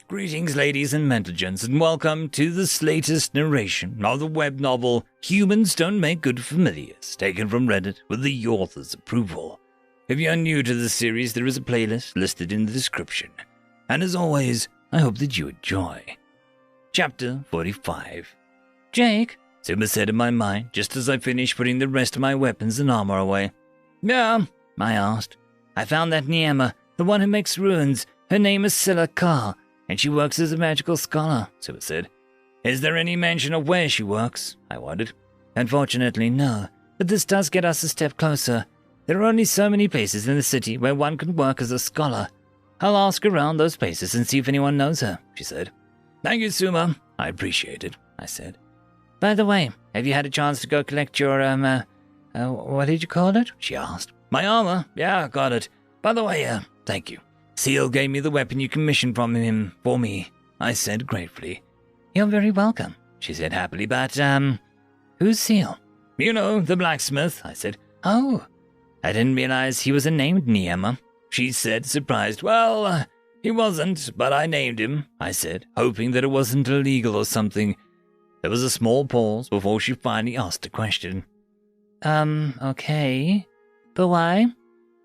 Greetings, ladies and gentlemen, and welcome to this latest narration of the web novel Humans Don't Make Good Familiars, taken from Reddit with the author's approval. If you are new to this series, there is a playlist listed in the description. And as always, I hope that you enjoy. Chapter 45. Jake, Suma said in my mind, just as I finished putting the rest of my weapons and armor away. Yeah, I asked. I found that Niema, the one who makes runes. Her name is Scylla Carr, and she works as a magical scholar, Suma said. Is there any mention of where she works? I wondered. Unfortunately, no, but this does get us a step closer. There are only so many places in the city where one can work as a scholar. I'll ask around those places and see if anyone knows her, she said. Thank you, Suma. I appreciate it, I said. By the way, have you had a chance to go collect your, what did you call it? She asked. My armor? Yeah, I got it. By the way, thank you. Seal gave me the weapon you commissioned from him for me, I said gratefully. You're very welcome, she said happily, but, who's Seal? You know, the blacksmith, I said. Oh, I didn't realize he was a named Niema, she said, surprised. Well, he wasn't, but I named him, I said, hoping that it wasn't illegal or something. There was a small pause before she finally asked a question. Okay, but why?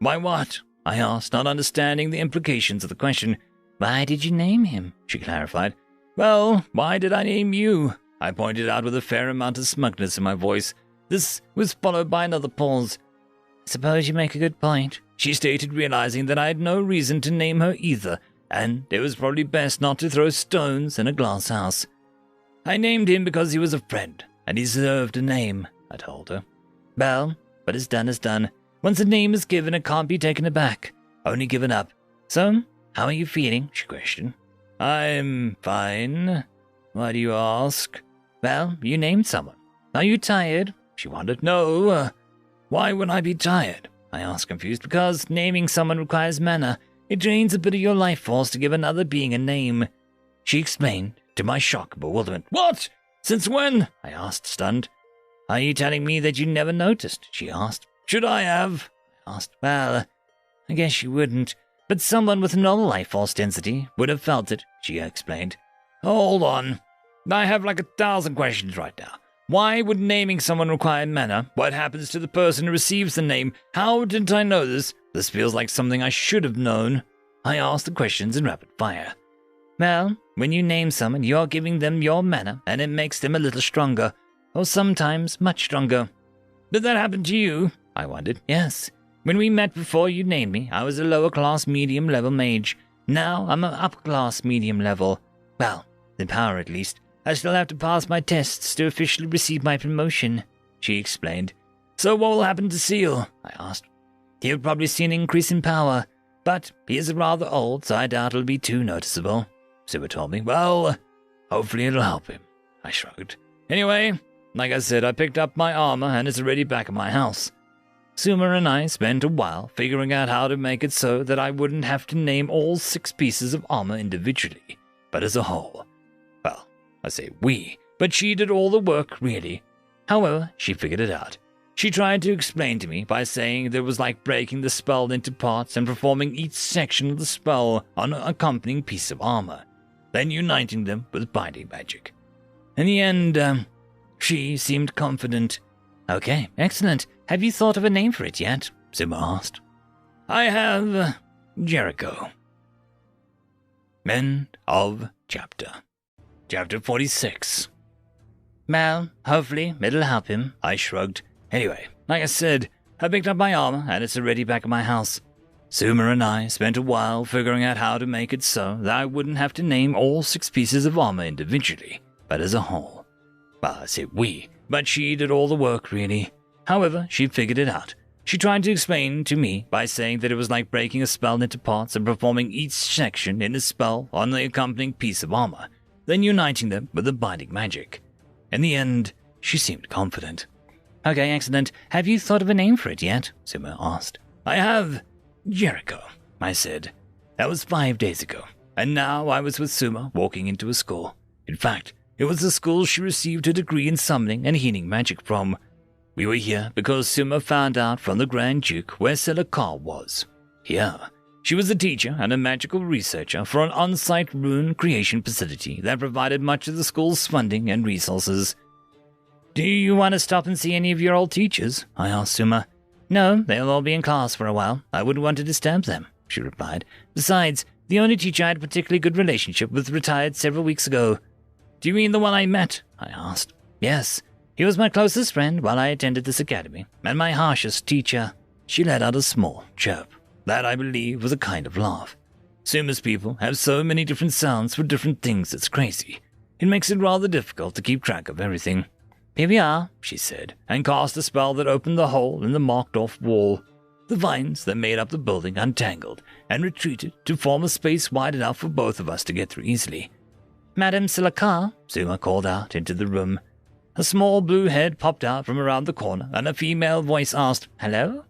Why what? I asked, not understanding the implications of the question. Why did you name him? She clarified. Well, why did I name you? I pointed out with a fair amount of smugness in my voice. This was followed by another pause. Suppose you make a good point, she stated, realizing that I had no reason to name her either, and it was probably best not to throw stones in a glass house. I named him because he was a friend, and he deserved a name, I told her. Well, what is done is done. Once a name is given, it can't be taken back, only given up. So, how are you feeling? She questioned. I'm fine. Why do you ask? Well, you named someone. Are you tired? She wondered. No. Why would I be tired? I asked, confused. Because naming someone requires mana. It drains a bit of your life force to give another being a name. She explained, to my shock and bewilderment. What? Since when? I asked, stunned. Are you telling me that you never noticed? She asked. Should I have? I asked. Well, I guess you wouldn't, but someone with normal life force density would have felt it, she explained. Hold on. I have like 1,000 questions right now. Why would naming someone require mana? What happens to the person who receives the name? How didn't I know this? This feels like something I should have known. I asked the questions in rapid fire. Well, when you name someone, you're giving them your mana, and it makes them a little stronger, or sometimes much stronger. Did that happen to you? I wondered. Yes. When we met before you named me, I was a lower-class medium-level mage. Now I'm an upper-class medium-level. Well, in power at least. I still have to pass my tests to officially receive my promotion, she explained. So what will happen to Seal? I asked. He'll probably see an increase in power, but he is rather old, so I doubt it'll be too noticeable, Suma told me. Well, hopefully it'll help him, I shrugged. Anyway, like I said, I picked up my armor and it's already back at my house. Suma and I spent a while figuring out how to make it so that I wouldn't have to name all 6 pieces of armor individually, but as a whole. Well, I say we, but she did all the work, really. However, she figured it out. She tried to explain to me by saying that it was like breaking the spell into parts and performing each section of the spell on an accompanying piece of armor, then uniting them with binding magic. In the end, she seemed confident. Okay, excellent. Have you thought of a name for it yet? Suma asked. I have Jericho. End of chapter. Chapter 46. Well, hopefully it'll help him, I shrugged. Anyway, like I said, I picked up my armor and it's already back at my house. Suma and I spent a while figuring out how to make it so that I wouldn't have to name all 6 pieces of armor individually, but as a whole. Well, I say we, but she did all the work, really. However, she figured it out. She tried to explain to me by saying that it was like breaking a spell into parts and performing each section in a spell on the accompanying piece of armor, then uniting them with the binding magic. In the end, she seemed confident. Okay, excellent. Have you thought of a name for it yet? Suma asked. I have Jericho, I said. That was 5 days ago, and now I was with Suma walking into a school. In fact, it was the school she received her degree in summoning and healing magic from. We were here because Suma found out from the Grand Duke where Scylla Carr was. Here, She was a teacher and a magical researcher for an on-site rune creation facility that provided much of the school's funding and resources. Do you want to stop and see any of your old teachers? I asked Suma. No, they'll all be in class for a while. I wouldn't want to disturb them, she replied. Besides, the only teacher I had a particularly good relationship with retired several weeks ago. Do you mean the one I met? I asked. Yes, he was my closest friend while I attended this academy, and my harshest teacher. She let out a small chirp. That, I believe, was a kind of laugh. Suma's people have so many different sounds for different things it's crazy. It makes it rather difficult to keep track of everything. Here we are, she said, and cast a spell that opened the hole in the marked-off wall. The vines that made up the building untangled and retreated to form a space wide enough for both of us to get through easily. Madame Silakar, Suma called out into the room. A small blue head popped out from around the corner, and a female voice asked, Hello?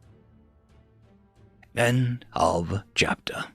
End of chapter.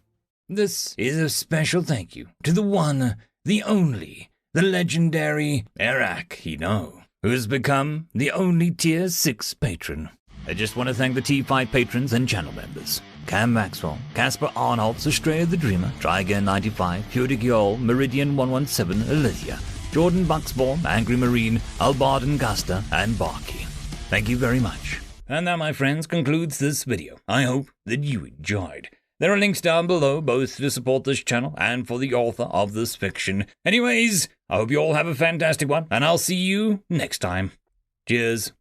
This is a special thank you to the one, the only, the legendary Eric Hino, who has become the only Tier 6 patron. I just want to thank the T5 patrons and channel members. Cam Maxwell, Casper Arnholtz, Estrella the Dreamer, Try Again 95, Puric Yol, Meridian 117, Olivia, Jordan Bucksbaum, Angry Marine, Albarden Gusta, and Barkey. Thank you very much. And that, my friends, concludes this video. I hope that you enjoyed. There are links down below, both to support this channel and for the author of this fiction. Anyways, I hope you all have a fantastic one, and I'll see you next time. Cheers.